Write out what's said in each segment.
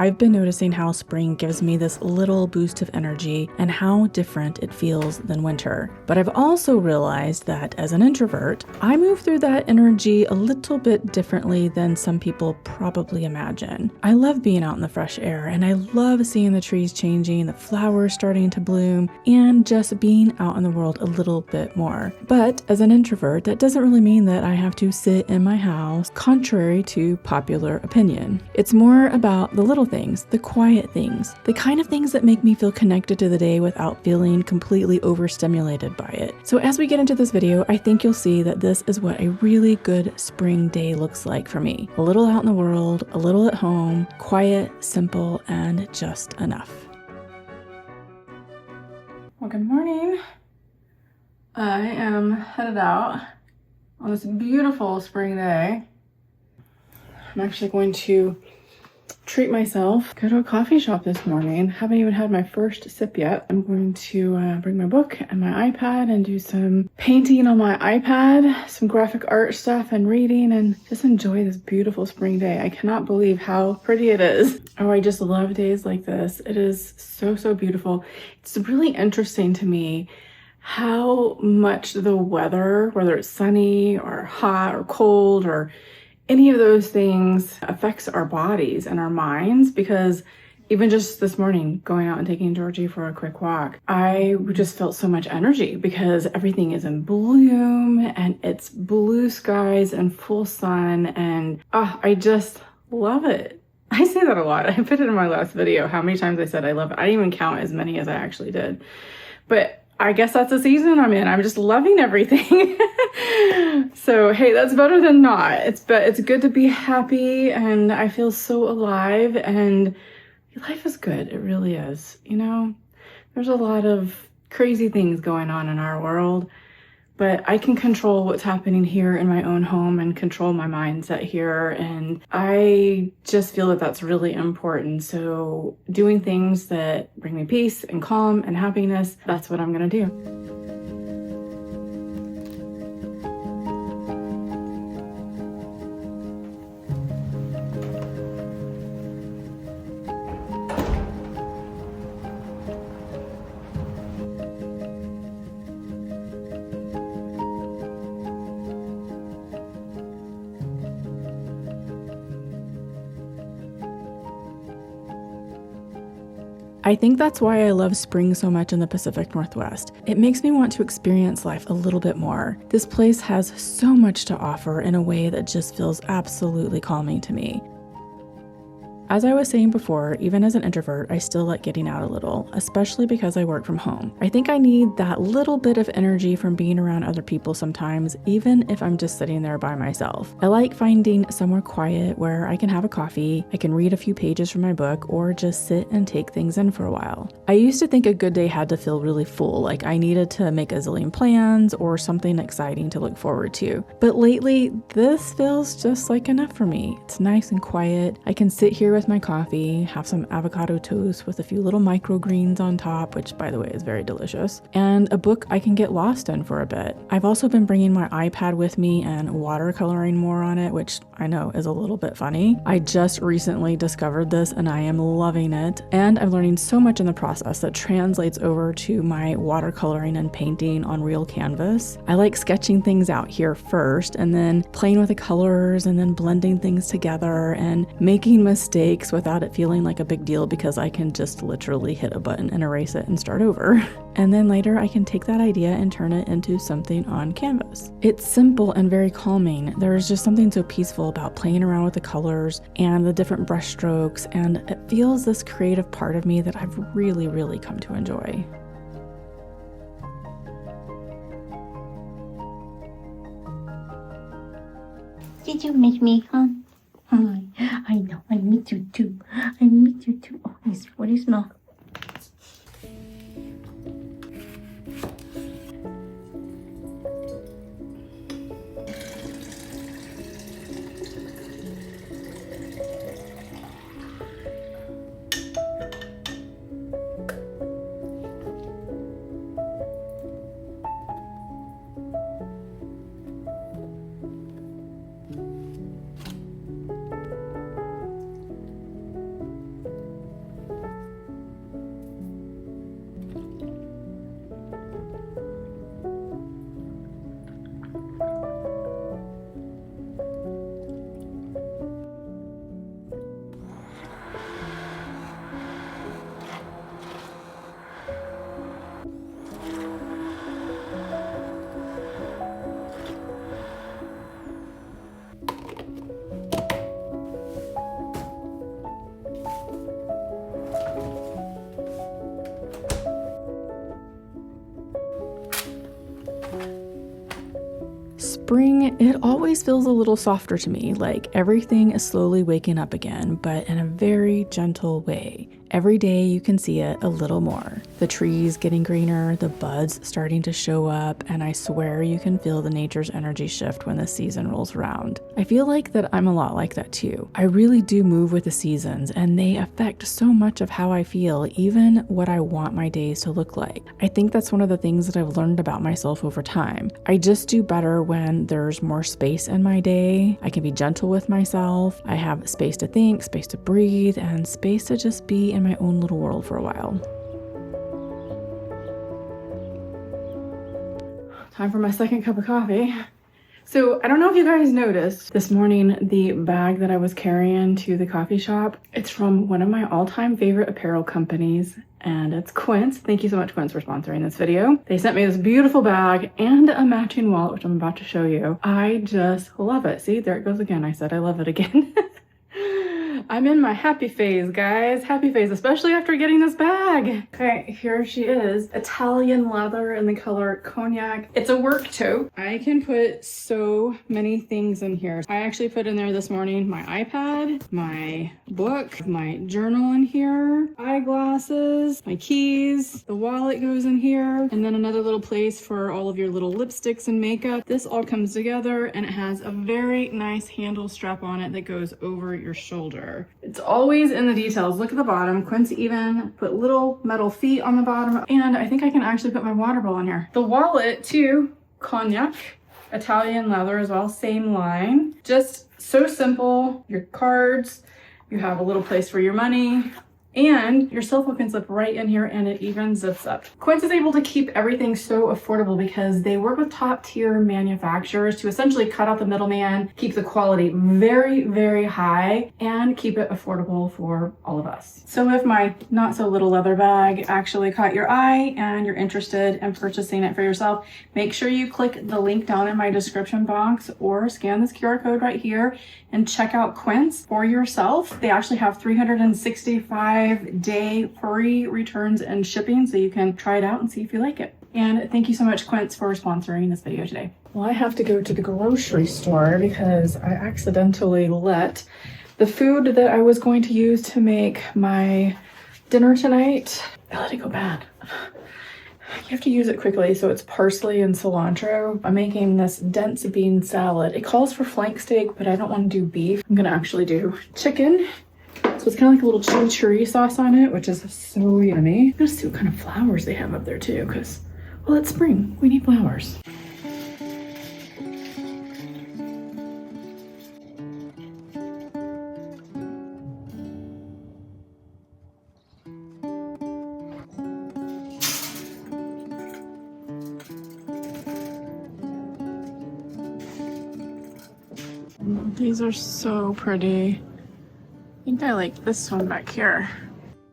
I've been noticing how spring gives me this little boost of energy and how different it feels than winter. But I've also realized that as an introvert, I move through that energy a little bit differently than some people probably imagine. I love being out in the fresh air, and I love seeing the trees changing, the flowers starting to bloom, and just being out in the world a little bit more. But as an introvert, that doesn't really mean that I have to sit in my house, contrary to popular opinion. It's more about the little things, the quiet things, the kind of things that make me feel connected to the day without feeling completely overstimulated by it. So as we get into this video, I think you'll see that this is what a really good spring day looks like for me. A little out in the world, a little at home, quiet, simple, and just enough. Well, good morning. I am headed out on this beautiful spring day. I'm actually going to treat myself. Go to a coffee shop this morning. Haven't even had my first sip yet. I'm going to bring my book and my iPad and do some painting on my iPad, some graphic art stuff and reading, and just enjoy this beautiful spring day. I cannot believe how pretty it is. Oh, I just love days like this. It is so, so beautiful. It's really interesting to me how much the weather, whether it's sunny or hot or cold or any of those things, affects our bodies and our minds. Because even just this morning, going out and taking Georgie for a quick walk, I just felt so much energy because everything is in bloom and it's blue skies and full sun, and I just love it. I say that a lot. I put it in my last video how many times I said I love it. I didn't even count as many as I actually did. But I guess that's the season I'm in. I'm just loving everything. So, hey, that's better than not. It's good to be happy, and I feel so alive, and life is good. It really is. You know, there's a lot of crazy things going on in our world, but I can control what's happening here in my own home and control my mindset here. And I just feel that that's really important. So doing things that bring me peace and calm and happiness, that's what I'm gonna do. I think that's why I love spring so much in the Pacific Northwest. It makes me want to experience life a little bit more. This place has so much to offer in a way that just feels absolutely calming to me. As I was saying before, even as an introvert, I still like getting out a little, especially because I work from home. I think I need that little bit of energy from being around other people sometimes, even if I'm just sitting there by myself. I like finding somewhere quiet where I can have a coffee, I can read a few pages from my book, or just sit and take things in for a while. I used to think a good day had to feel really full, like I needed to make a zillion plans or something exciting to look forward to. But lately, this feels just like enough for me. It's nice and quiet. I can sit here with my coffee, have some avocado toast with a few little microgreens on top, which by the way is very delicious, and a book I can get lost in for a bit. I've also been bringing my iPad with me and watercoloring more on it, which I know is a little bit funny. I just recently discovered this and I am loving it, and I'm learning so much in the process that translates over to my watercoloring and painting on real canvas. I like sketching things out here first and then playing with the colors and then blending things together and making mistakes without it feeling like a big deal because I can just literally hit a button and erase it and start over. And then later I can take that idea and turn it into something on canvas. It's simple and very calming. There's just something so peaceful about playing around with the colors and the different brush strokes, and it feels this creative part of me that I've really, really come to enjoy. Did you miss me, huh? I know, I miss you too. I miss you too. Oh, what do you smell? Spring, it always feels a little softer to me, like everything is slowly waking up again, but in a very gentle way. Every day you can see it a little more. The trees getting greener, the buds starting to show up, and I swear you can feel the nature's energy shift when the season rolls around. I feel like that I'm a lot like that too. I really do move with the seasons, and they affect so much of how I feel, even what I want my days to look like. I think that's one of the things that I've learned about myself over time. I just do better when there's more space in my day. I can be gentle with myself. I have space to think, space to breathe, and space to just be in my own little world for a while. Time for my second cup of coffee. So I don't know if you guys noticed this morning the bag that I was carrying to the coffee shop. It's from one of my all-time favorite apparel companies, and it's Quince. Thank you so much, Quince, for sponsoring this video. They sent me this beautiful bag and a matching wallet, which I'm about to show you. I just love it. See, there it goes again. I said I love it again. I'm in my happy phase, guys. Happy phase, especially after getting this bag. Okay, here she is. Italian leather in the color cognac. It's a work tote. I can put so many things in here. I actually put in there this morning my iPad, my book, my journal in here, eyeglasses, my keys, the wallet goes in here, and then another little place for all of your little lipsticks and makeup. This all comes together and it has a very nice handle strap on it that goes over your shoulder. It's always in the details. Look at the bottom. Quince even put little metal feet on the bottom, and I think I can actually put my water bowl in here. The wallet too, cognac, Italian leather as well, same line. Just so simple. Your cards, you have a little place for your money, and your cell phone can slip right in here, and it even zips up. Quince is able to keep everything so affordable because they work with top tier manufacturers to essentially cut out the middleman, keep the quality very, very high, and keep it affordable for all of us. So if my not so little leather bag actually caught your eye and you're interested in purchasing it for yourself, make sure you click the link down in my description box or scan this QR code right here and check out Quince for yourself. They actually have 365-day free returns and shipping, so you can try it out and see if you like it. And thank you so much, Quince, for sponsoring this video today. Well, I have to go to the grocery store because I accidentally let the food that I was going to use to make my dinner tonight, I let it go bad. You have to use it quickly, so it's parsley and cilantro. I'm making this dense bean salad. It calls for flank steak, but I don't want to do beef. I'm gonna actually do chicken. So it's kind of like a little chimichurri sauce on it, which is so yummy. I'm gonna see what kind of flowers they have up there too, because, well, it's spring. We need flowers. These are so pretty. I think I like this one back here.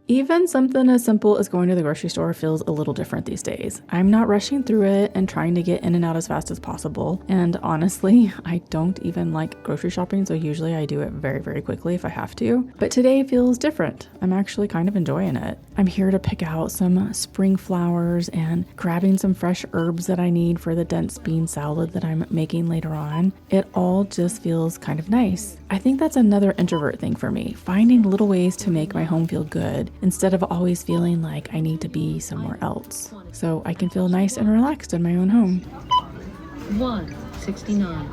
Even something as simple as going to the grocery store feels a little different these days. I'm not rushing through it and trying to get in and out as fast as possible. And honestly, I don't even like grocery shopping, so usually I do it very, very quickly if I have to. But today feels different. I'm actually kind of enjoying it. I'm here to pick out some spring flowers and grabbing some fresh herbs that I need for the dense bean salad that I'm making later on. It all just feels kind of nice. I think that's another introvert thing for me, finding little ways to make my home feel good instead of always feeling like I need to be somewhere else. So I can feel nice and relaxed in my own home. 169.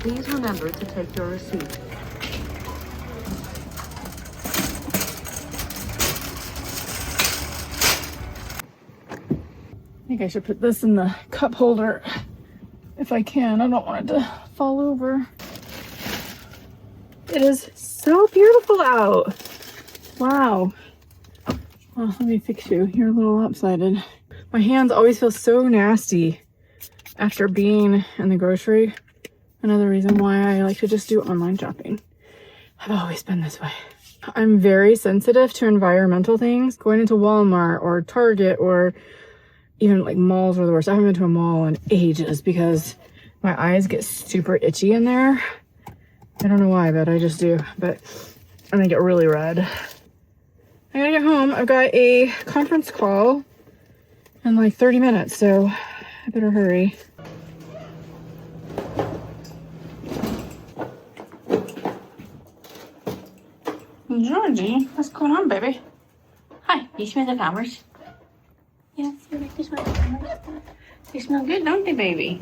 Please remember to take your receipt. I think I should put this in the cup holder if I can. I don't want it to fall over. It is so beautiful out. Wow. Oh, let me fix you. You're a little lopsided. My hands always feel so nasty after being in the grocery. Another reason why I like to just do online shopping. I've always been this way. I'm very sensitive to environmental things. Going into Walmart or Target or even like malls are the worst. I haven't been to a mall in ages because my eyes get super itchy in there. I don't know why, but I just do. But I'm gonna get really red. I gotta get home. I've got a conference call in like 30 minutes, so I better hurry. Georgie, what's going on, baby? Hi, you smell the flowers? Yes, you like to smell the flowers? They smell good, don't they, baby?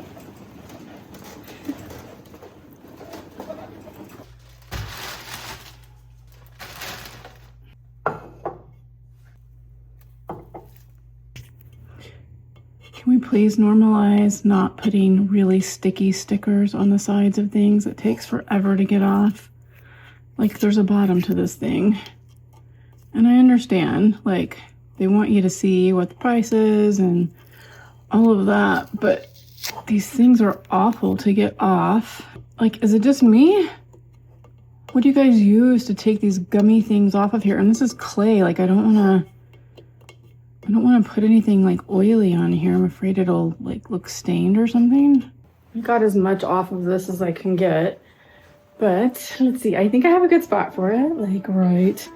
Can we please normalize not putting really sticky stickers on the sides of things? It takes forever to get off. Like, there's a bottom to this thing. And I understand, like, they want you to see what the price is and all of that, but these things are awful to get off. Like, is it just me? What do you guys use to take these gummy things off of here? And this is clay. Like, I don't want to put anything like oily on here. I'm afraid it'll like look stained or something. I got as much off of this as I can get, but let's see. I think I have a good spot for it. Like right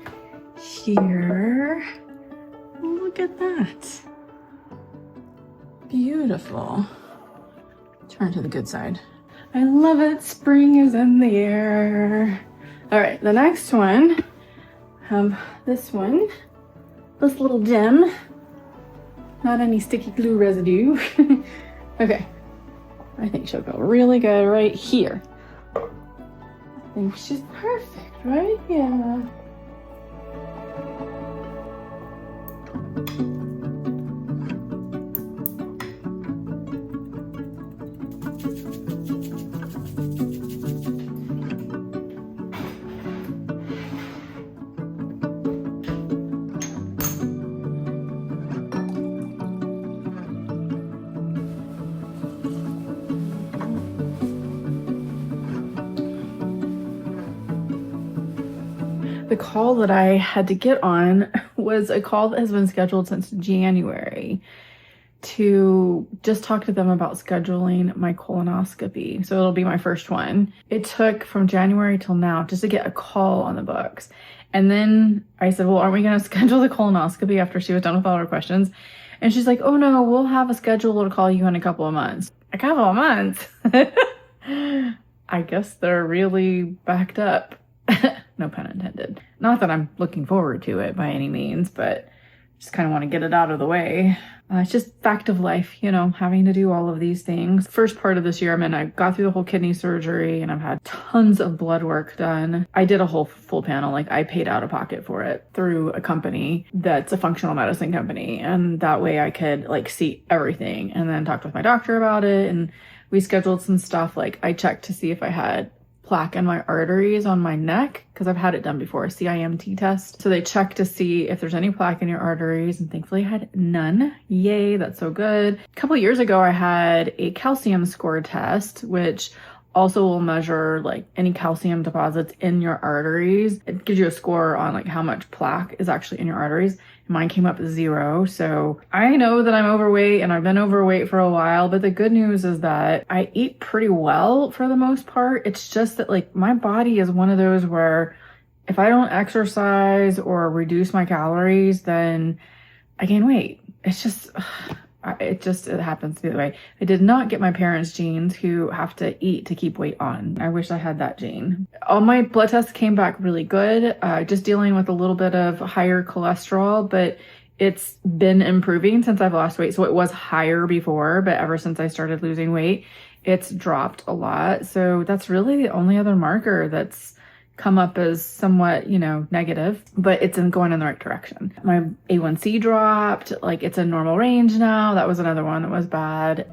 here. Oh, look at that. Beautiful. Turn to the good side. I love it. Spring is in the air. All right, the next one. Have this one. This little gem. Not any sticky glue residue. Okay. I think she'll go really good right here. I think she's perfect, right? Yeah. The call that I had to get on was a call that has been scheduled since January to just talk to them about scheduling my colonoscopy. So it'll be my first one. It took from January till now just to get a call on the books. And then I said, well, aren't we going to schedule the colonoscopy after she was done with all her questions? And she's like, oh no, we'll have a schedule to call you in a couple of months. A couple of months? I guess they're really backed up. No pun intended. Not that I'm looking forward to it by any means, but just kind of want to get it out of the way. It's just fact of life, you know, having to do all of these things. First part of this year, I got through the whole kidney surgery and I've had tons of blood work done. I did a whole full panel, like I paid out of pocket for it through a company that's a functional medicine company. And that way I could like see everything and then talk with my doctor about it. And we scheduled some stuff. Like I checked to see if I had plaque in my arteries on my neck because I've had it done before, a CIMT test. So they check to see if there's any plaque in your arteries, and thankfully I had none. Yay, that's so good. A couple years ago, I had a calcium score test, which also will measure like any calcium deposits in your arteries. It gives you a score on like how much plaque is actually in your arteries. Mine came up 0. So I know that I'm overweight and I've been overweight for a while, but the good news is that I eat pretty well for the most part. It's just that like my body is one of those where if I don't exercise or reduce my calories, then I gain weight. It's just, it happens the other way. I did not get my parents' genes who have to eat to keep weight on. I wish I had that gene. All my blood tests came back really good. Just dealing with a little bit of higher cholesterol, but it's been improving since I've lost weight. So it was higher before, but ever since I started losing weight, it's dropped a lot. So that's really the only other marker that's come up as somewhat, you know, negative, but it's going in the right direction. My A1C dropped, like it's in normal range now. That was another one that was bad.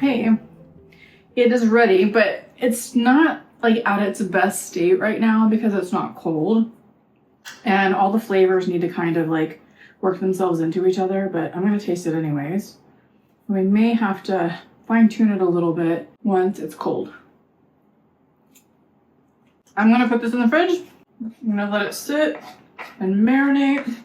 Okay, it is ready, but it's not like at its best state right now because it's not cold. And all the flavors need to kind of like work themselves into each other, but I'm gonna taste it anyways. We may have to fine tune it a little bit once it's cold. I'm gonna put this in the fridge. I'm gonna let it sit and marinate.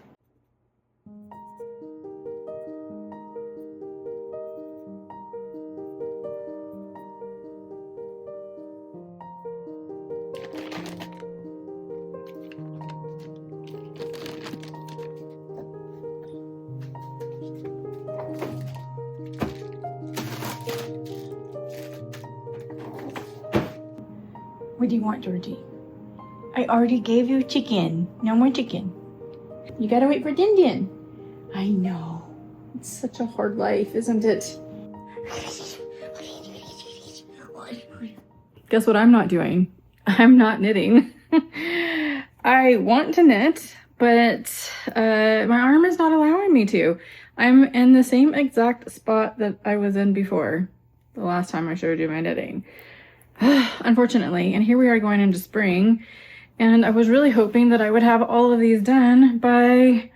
What do you want, Georgie? I already gave you chicken. No more chicken. You gotta wait for Din Din. I know. It's such a hard life, isn't it? Guess what I'm not doing? I'm not knitting. I want to knit, but my arm is not allowing me to. I'm in the same exact spot that I was in before, the last time I showed you my knitting. Unfortunately, and here we are going into spring, and I was really hoping that I would have all of these done by,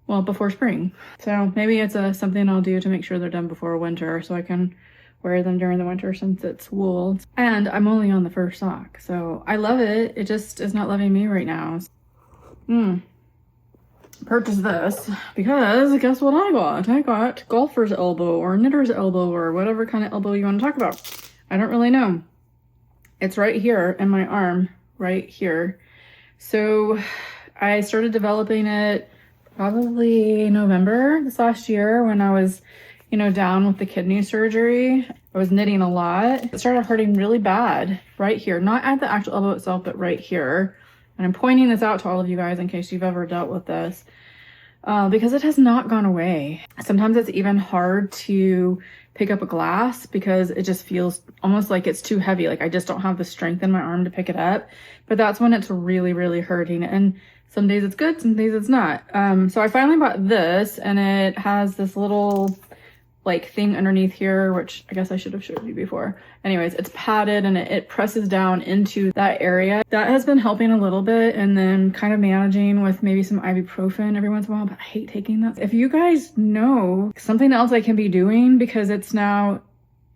well, before spring. So maybe it's something I'll do to make sure they're done before winter so I can wear them during the winter since it's wool. And I'm only on the first sock, so I love it. It just is not loving me right now. Purchased this because guess what I got? I got golfer's elbow or knitter's elbow or whatever kind of elbow you want to talk about. I don't really know. It's right here in my arm, right here. So I started developing it probably November this last year when I was, you know, down with the kidney surgery. I was knitting a lot. It started hurting really bad right here, not at the actual elbow itself, but right here. And I'm pointing this out to all of you guys in case you've ever dealt with this, because it has not gone away. Sometimes it's even hard to pick up a glass because it just feels almost like it's too heavy. Like I just don't have the strength in my arm to pick it up, but that's when it's really, really hurting. And some days it's good, some days it's not. So I finally bought this, and it has this little like thing underneath here, which I guess I should have showed you before. Anyways, it's padded and it presses down into that area. That has been helping a little bit, and then kind of managing with maybe some ibuprofen every once in a while, but I hate taking that. If you guys know something else I can be doing, because it's now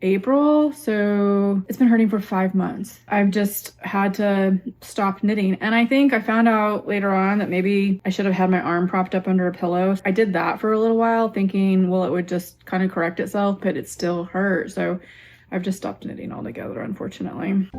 April, so it's been hurting for 5 months. I've just had to stop knitting. And I think I found out later on that maybe I should have had my arm propped up under a pillow. I did that for a little while thinking, well, it would just kind of correct itself, but it still hurt. So I've just stopped knitting altogether, unfortunately.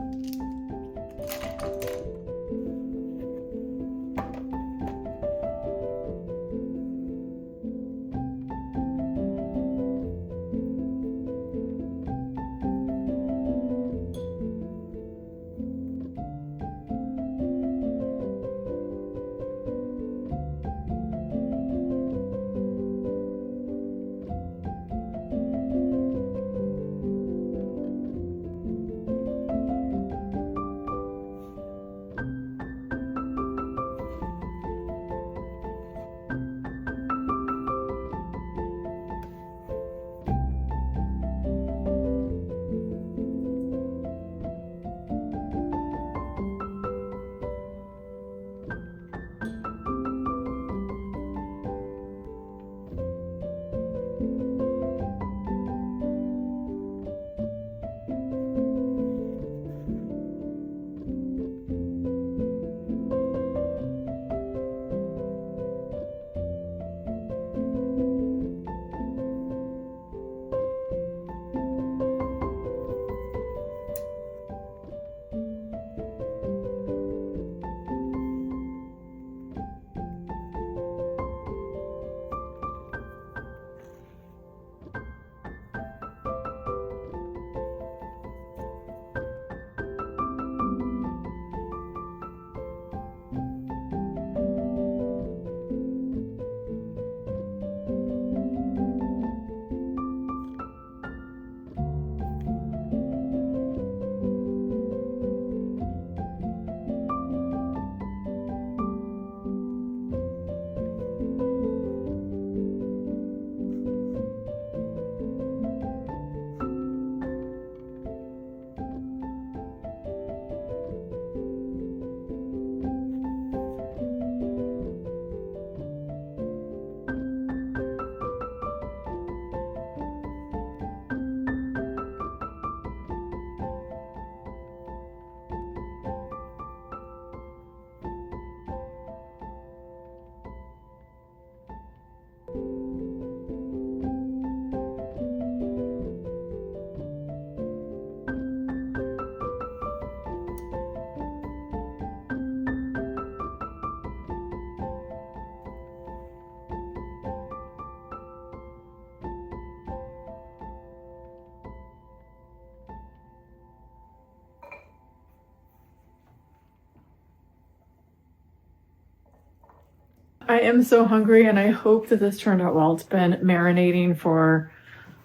I am so hungry and I hope that this turned out well. It's been marinating for,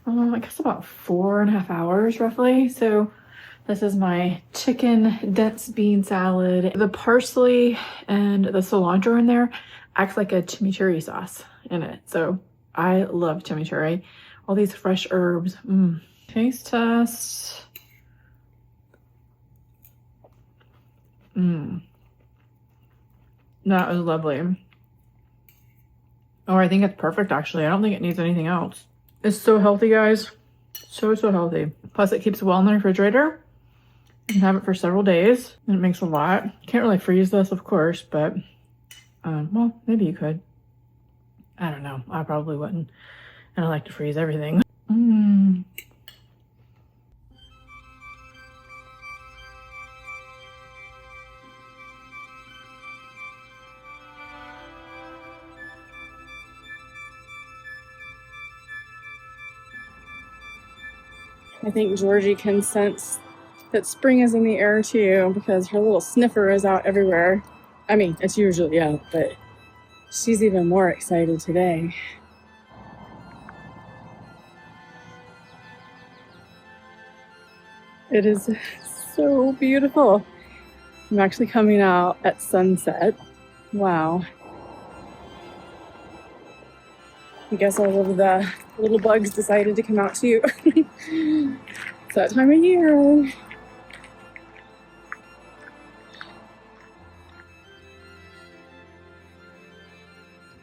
I guess about 4.5 hours roughly. So this is my chicken dense bean salad. The parsley and the cilantro in there acts like a chimichurri sauce in it. So I love chimichurri. All these fresh herbs. Taste test. That is lovely. Oh, I think it's perfect actually. I don't think it needs anything else. It's so healthy, guys. So healthy. Plus it keeps well in the refrigerator. You can have it for several days and it makes a lot. Can't really freeze this, of course, but well, maybe you could. I don't know. I probably wouldn't. And I like to freeze everything. I think Georgie can sense that spring is in the air too because her little sniffer is out everywhere. I mean, it's usually out, but she's even more excited today. It is so beautiful. I'm actually coming out at sunset. Wow. I guess all of the little bugs decided to come out too. It's that time of year.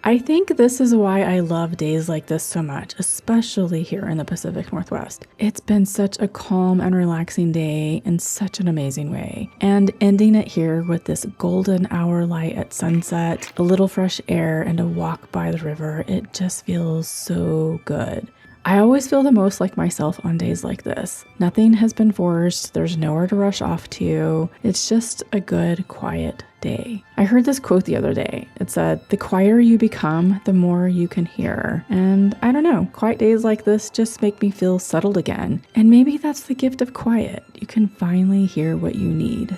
I think this is why I love days like this so much, especially here in the Pacific Northwest. It's been such a calm and relaxing day in such an amazing way. And ending it here with this golden hour light at sunset, a little fresh air, and a walk by the river, it just feels so good. I always feel the most like myself on days like this. Nothing has been forced, there's nowhere to rush off to. It's just a good, quiet day. I heard this quote the other day. It said, "The quieter you become, the more you can hear." And I don't know, quiet days like this just make me feel settled again. And maybe that's the gift of quiet. You can finally hear what you need.